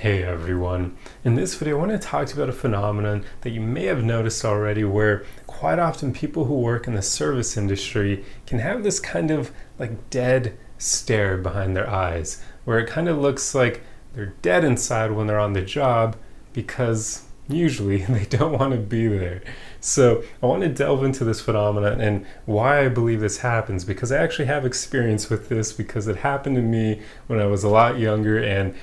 Hey everyone. In this video, I want to talk to you about a phenomenon that you may have noticed already where quite often people who work in the service industry can have this kind of like dead stare behind their eyes, where it kind of looks like they're dead inside when they're on the job because usually they don't want to be there. So I want to delve into this phenomenon and why I believe this happens, because I actually have experience with this because it happened to me when I was a lot younger and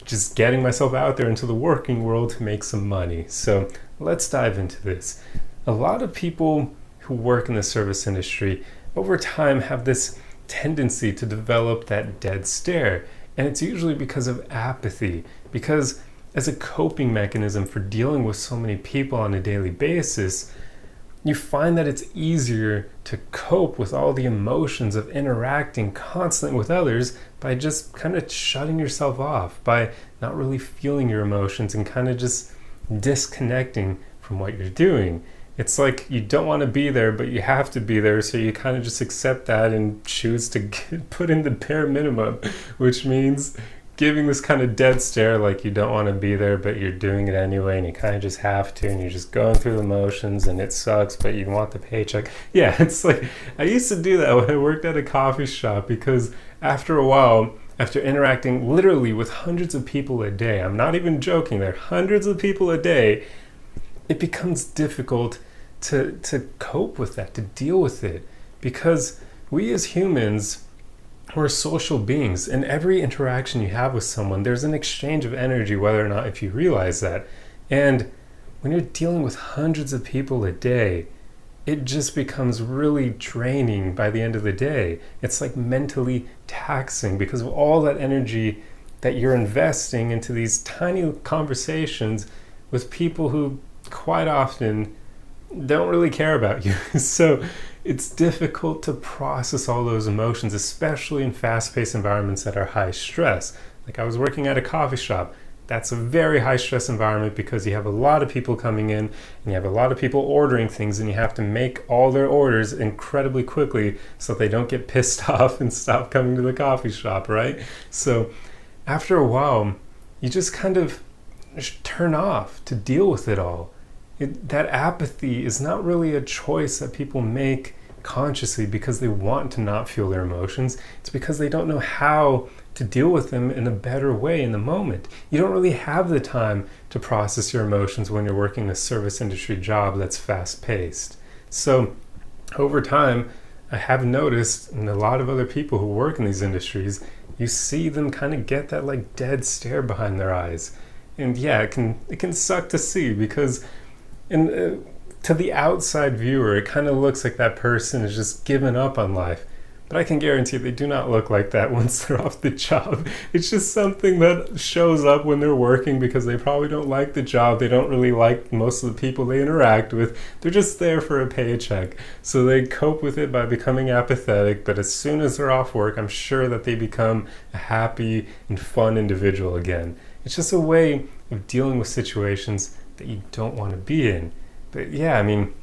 just getting myself out there into the working world to make some money. So let's dive into this. A lot of people who work in the service industry over time have this tendency to develop that dead stare. And it's usually because of apathy, because as a coping mechanism for dealing with so many people on a daily basis, you find that it's easier to cope with all the emotions of interacting constantly with others by just kind of shutting yourself off, by not really feeling your emotions and kind of just disconnecting from what you're doing. It's like you don't want to be there, but you have to be there, so you kind of just accept that and choose to put in the bare minimum, which means giving this kind of dead stare like you don't want to be there, but you're doing it anyway, and you kind of just have to, and you're just going through the motions, and it sucks, but you want the paycheck. Yeah, it's like, I used to do that when I worked at a coffee shop, because after a while, after interacting literally with hundreds of people a day, I'm not even joking, there are hundreds of people a day, it becomes difficult to cope with that, to deal with it, because we as humans, we're social beings. In every interaction you have with someone, there's an exchange of energy, whether or not if you realize that. And when you're dealing with hundreds of people a day, it just becomes really draining by the end of the day. It's like mentally taxing because of all that energy that you're investing into these tiny conversations with people who quite often don't really care about you. So it's difficult to process all those emotions, especially in fast-paced environments that are high stress. Like I was working at a coffee shop. That's a very high stress environment because you have a lot of people coming in and you have a lot of people ordering things, and you have to make all their orders incredibly quickly so they don't get pissed off and stop coming to the coffee shop, right? So after a while, you just kind of turn off to deal with it all. That apathy is not really a choice that people make consciously because they want to not feel their emotions. It's because they don't know how to deal with them in a better way in the moment. You don't really have the time to process your emotions when you're working a service industry job that's fast-paced. So over time, I have noticed, and a lot of other people who work in these industries, you see them kind of get that like dead stare behind their eyes. And yeah, it can suck to see, because to the outside viewer, it kind of looks like that person is just given up on life. But I can guarantee they do not look like that once they're off the job. It's just something that shows up when they're working because they probably don't like the job. They don't really like most of the people they interact with. They're just there for a paycheck. So they cope with it by becoming apathetic. But as soon as they're off work, I'm sure that they become a happy and fun individual again. It's just a way of dealing with situations that you don't want to be in. But yeah, I mean,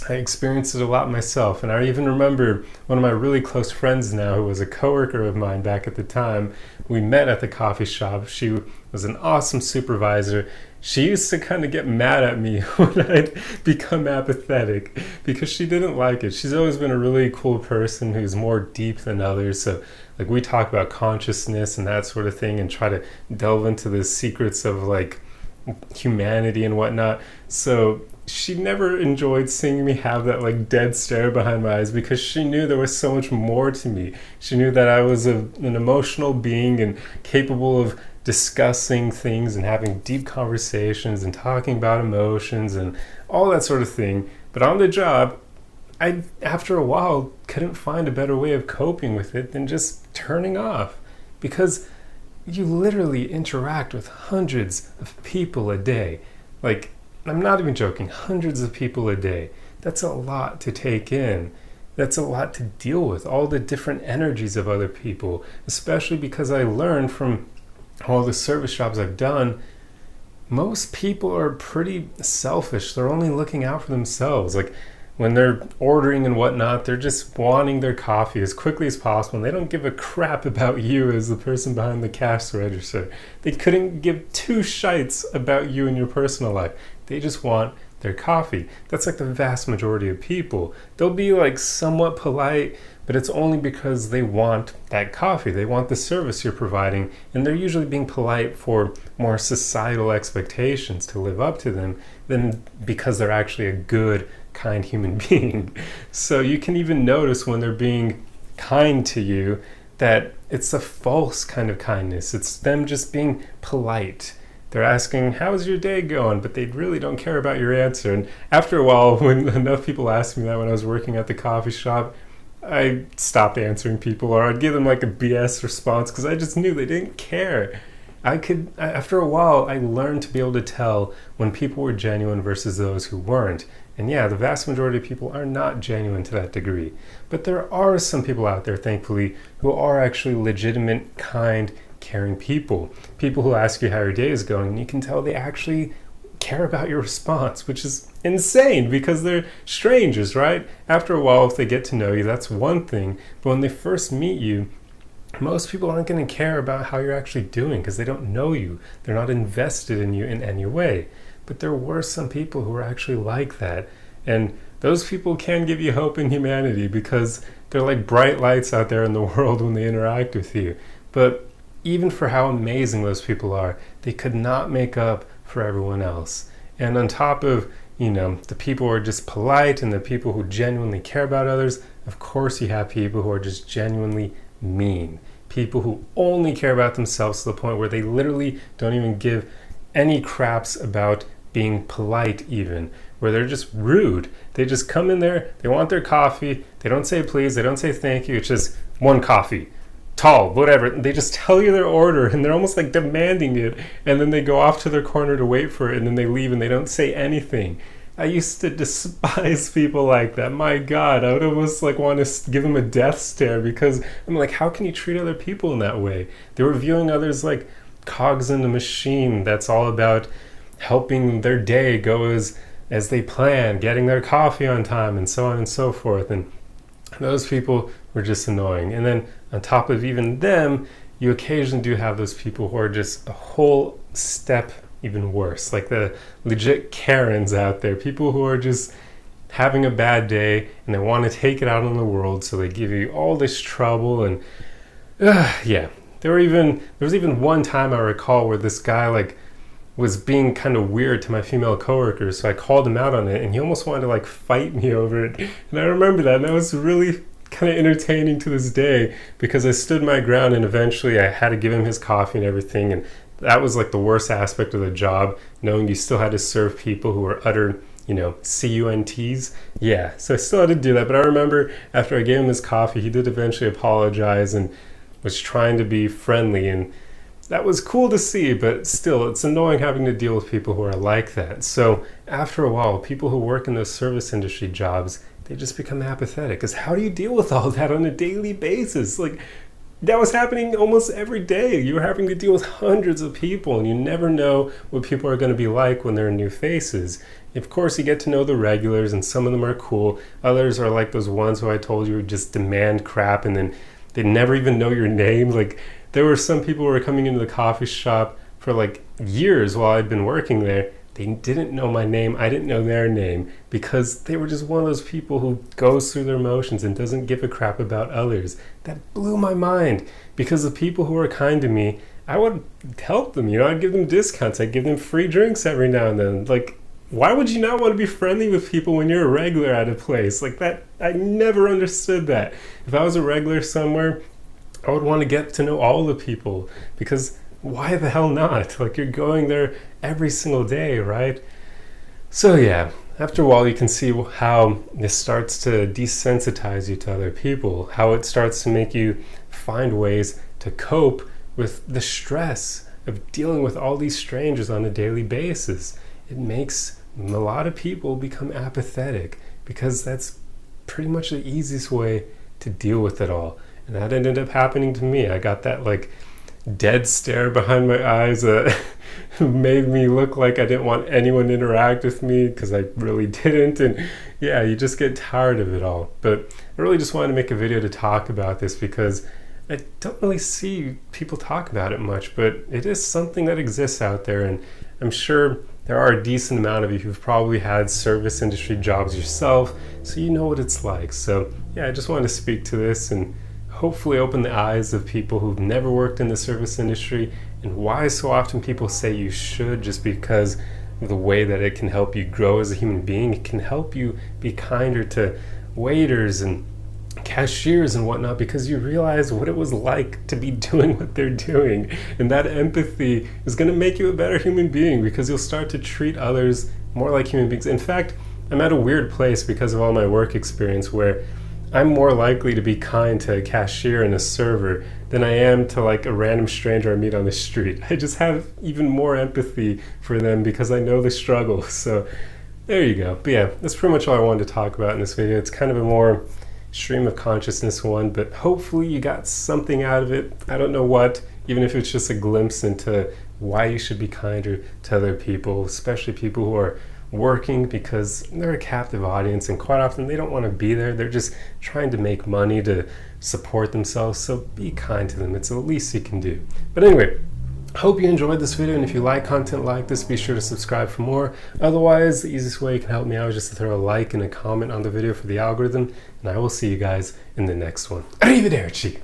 I experienced it a lot myself, and I even remember one of my really close friends now, who was a coworker of mine back at the time. We met at the coffee shop. She was an awesome supervisor. She used to kind of get mad at me when I'd become apathetic because she didn't like it. She's always been a really cool person who's more deep than others. So like we talk about consciousness and that sort of thing and try to delve into the secrets of like humanity and whatnot. So she never enjoyed seeing me have that like dead stare behind my eyes because she knew there was so much more to me. She knew that I was an emotional being and capable of discussing things and having deep conversations and talking about emotions and all that sort of thing. But on the job, I, after a while, couldn't find a better way of coping with it than just turning off, because you literally interact with hundreds of people a day. Like, I'm not even joking, hundreds of people a day. That's a lot to take in. That's a lot to deal with, all the different energies of other people, especially because I learned from all the service jobs I've done, most people are pretty selfish. They're only looking out for themselves. Like, when they're ordering and whatnot, they're just wanting their coffee as quickly as possible, and they don't give a crap about you as the person behind the cash register. They couldn't give two shites about you and your personal life. They just want their coffee. That's like the vast majority of people. They'll be like somewhat polite, but it's only because they want that coffee. They want the service you're providing, and they're usually being polite for more societal expectations to live up to them than because they're actually a good, kind human being. So you can even notice when they're being kind to you that it's a false kind of kindness. It's them just being polite. They're asking, how's your day going? But they really don't care about your answer. And after a while, when enough people asked me that when I was working at the coffee shop, I stopped answering people, or I'd give them like a BS response because I just knew they didn't care. After a while, I learned to be able to tell when people were genuine versus those who weren't. And yeah, the vast majority of people are not genuine to that degree. But there are some people out there, thankfully, who are actually legitimate, kind, caring people. People who ask you how your day is going, and you can tell they actually care about your response, which is insane because they're strangers, right? After a while, if they get to know you, that's one thing. But when they first meet you, most people aren't going to care about how you're actually doing because they don't know you. They're not invested in you in any way. But there were some people who were actually like that. And those people can give you hope in humanity because they're like bright lights out there in the world when they interact with you. But even for how amazing those people are, they could not make up for everyone else. And on top of, the people who are just polite and the people who genuinely care about others, of course you have people who are just genuinely mean. People who only care about themselves to the point where they literally don't even give any craps about being polite even, where they're just rude. They just come in there, they want their coffee, they don't say please, they don't say thank you, it's just one coffee. Tall, whatever. They just tell you their order and they're almost like demanding it, and then they go off to their corner to wait for it, and then they leave and they don't say anything. I used to despise people like that. My God, I would almost like want to give them a death stare because I'm like, how can you treat other people in that way? They were viewing others like cogs in a machine that's all about helping their day go as they plan, getting their coffee on time, and so on and so forth. And those people were just annoying. And then on top of even them, you occasionally do have those people who are just a whole step even worse, like the legit Karens out there, people who are just having a bad day and they want to take it out on the world, so they give you all this trouble. And yeah, there was even one time I recall where this guy was being kind of weird to my female coworkers, so I called him out on it, and he almost wanted to fight me over it. And I remember that, and that was really kind of entertaining to this day because I stood my ground, and eventually I had to give him his coffee and everything. And that was the worst aspect of the job, knowing you still had to serve people who were utter, CUNTs. Yeah, so I still had to do that. But I remember after I gave him his coffee, he did eventually apologize and was trying to be friendly, and that was cool to see, but still, it's annoying having to deal with people who are like that. So after a while, people who work in those service industry jobs, they just become apathetic. Because how do you deal with all that on a daily basis? That was happening almost every day. You were having to deal with hundreds of people, and you never know what people are going to be like when they're new faces. Of course, you get to know the regulars, and some of them are cool. Others are like those ones who I told you just demand crap, and then they never even know your name. There were some people who were coming into the coffee shop for years while I'd been working there. They didn't know my name. I didn't know their name because they were just one of those people who goes through their motions and doesn't give a crap about others. That blew my mind because the people who were kind to me, I would help them. I'd give them discounts. I'd give them free drinks every now and then. Why would you not want to be friendly with people when you're a regular at a place? That, I never understood that. If I was a regular somewhere, I would want to get to know all the people because why the hell not? You're going there every single day, right? So yeah, after a while you can see how this starts to desensitize you to other people, how it starts to make you find ways to cope with the stress of dealing with all these strangers on a daily basis. It makes a lot of people become apathetic because that's pretty much the easiest way to deal with it all. And that ended up happening to me. I got that dead stare behind my eyes made me look like I didn't want anyone to interact with me, because I really didn't. And yeah, you just get tired of it all. But I really just wanted to make a video to talk about this, because I don't really see people talk about it much, but it is something that exists out there. And I'm sure there are a decent amount of you who've probably had service industry jobs yourself, so you know what it's like. So yeah, I just wanted to speak to this and hopefully open the eyes of people who've never worked in the service industry, and why so often people say you should, just because of the way that it can help you grow as a human being. It can help you be kinder to waiters and cashiers and whatnot, because you realize what it was like to be doing what they're doing, and that empathy is going to make you a better human being, because you'll start to treat others more like human beings. In fact, I'm at a weird place because of all my work experience, where I'm more likely to be kind to a cashier and a server than I am to like a random stranger I meet on the street. I just have even more empathy for them because I know the struggle. So there you go. But yeah, that's pretty much all I wanted to talk about in this video. It's kind of a more stream of consciousness one, but hopefully you got something out of it. I don't know what, even if it's just a glimpse into why you should be kinder to other people, especially people who are working, because they're a captive audience, and quite often they don't want to be there. They're just trying to make money to support themselves. So be kind to them. It's the least you can do. But anyway, hope you enjoyed this video, and if you like content like this, be sure to subscribe for more. Otherwise, the easiest way you can help me out is just to throw a like and a comment on the video for the algorithm, and I will see you guys in the next one. Arrivederci!